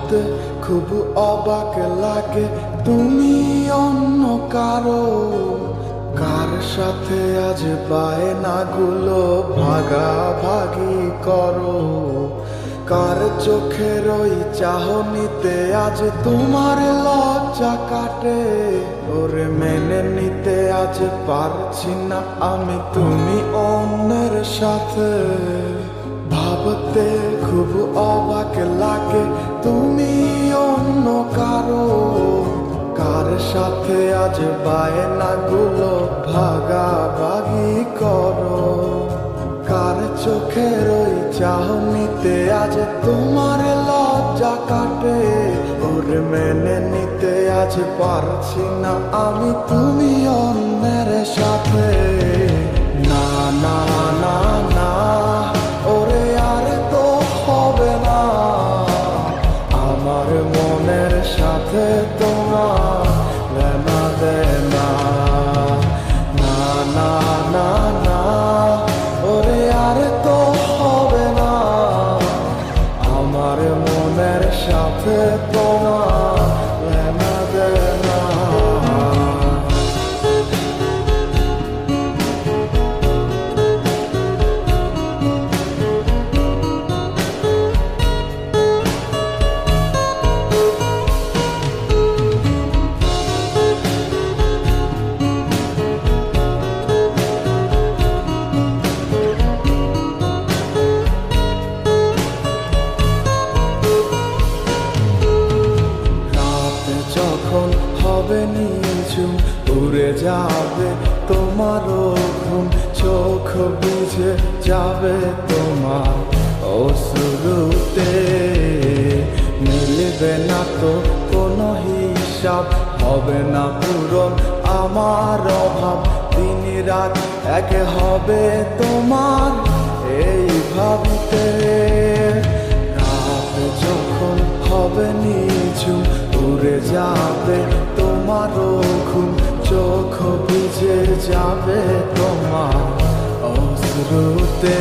ভাবতে খুব অবাক লাগে, তুমি অন্য কারো। কার সাথে আজ বায়নাগুলো ভাগাভাগি করো? কার চোখের ওই চাহনিতে আজ তোমার লজ্জা কাটে? ওরে মেনে নিতে আজ পারছি না আমি তুমি অন্যের সাথে। ভাবতে খুব অবাক লাগে, তুমি অন্য কারো। কার সাথে আজ বায়নাগুলো ভাগাভাগি করো? কার চোখের ওই চাহনিতে আজ তোমার লজ্জা কাটে? ওরে মেনে নিতে আজ পারছি না আমি তুমি অন্যের সাথে। না না না না, ওরে আর তো হবে না। আমার মনের সাথে তোমার লেনা দেনা। না না না না, ওরে আর তো হবে না। আমার মনের সাথে তোমার লেনা দেনা। যখন হবে নিঝুম উড়ে যাবে তোমারও ঘুম, চোখ বুঝে যাবে তোমার অশ্রুতে। মিলবে না তো কোনো হিসাব, হবে না পূরণ আমার অভাব। দিন রাত এক হবে তোমার এই ভাবিতে। রাত যখন হবে নিঝুম উড়ে যাবে তোমারও ঘুম, চোখ ভিজে যাবে তোমার অশ্রুতে।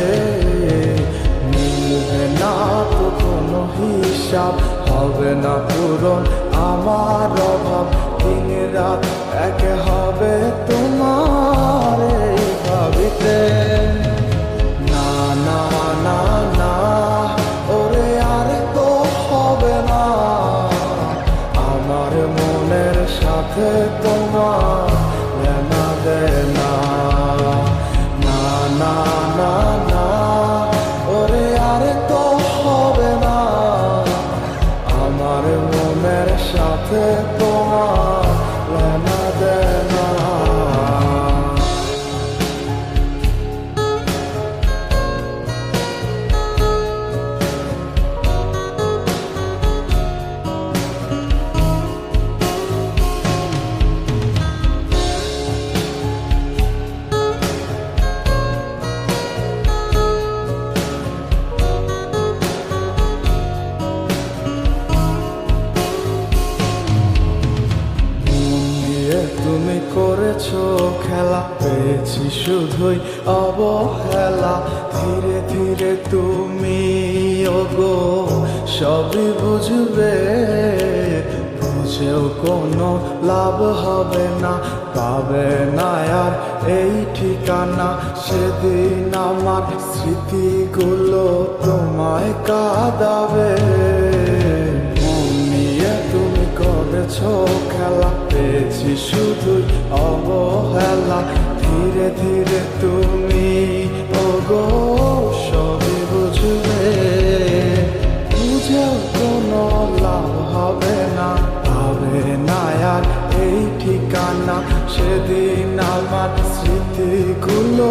মিলবে না তো কোনো হিসাব, হবে না পূরণ আমার অভাব। দিন রাত এক হবে তোমার এই ভাবিতে। না না না না, ওরে আর তো হবে না। আমার মনের সাথে তোমার লেনা দেনা। না না না না, ওরে আর তো হবে না। আমার মনের সাথে তোমার লেনা দেনা। তুমি করেছো খেলা, পেয়েছি শুধুই অবহেলা। ধীরে ধীরে তুমি ওগো সবই বুঝবে, বুঝেও কোনো লাভ হবে না। পাবে না আর এই ঠিকানা, সেদিন আমার স্মৃতিগুলো তোমায় কাঁদাবে। মন নিয়ে তুমি করেছো খেলা, পেয়েছি শুধুই অবহেলা। ধীরে ধীরে তুমি ওগো সবই বুঝবে, বুঝেও কোনো লাভ হবে না। পাবে না আর এই ঠিকানা, সেদিন আমার স্মৃতিগুলো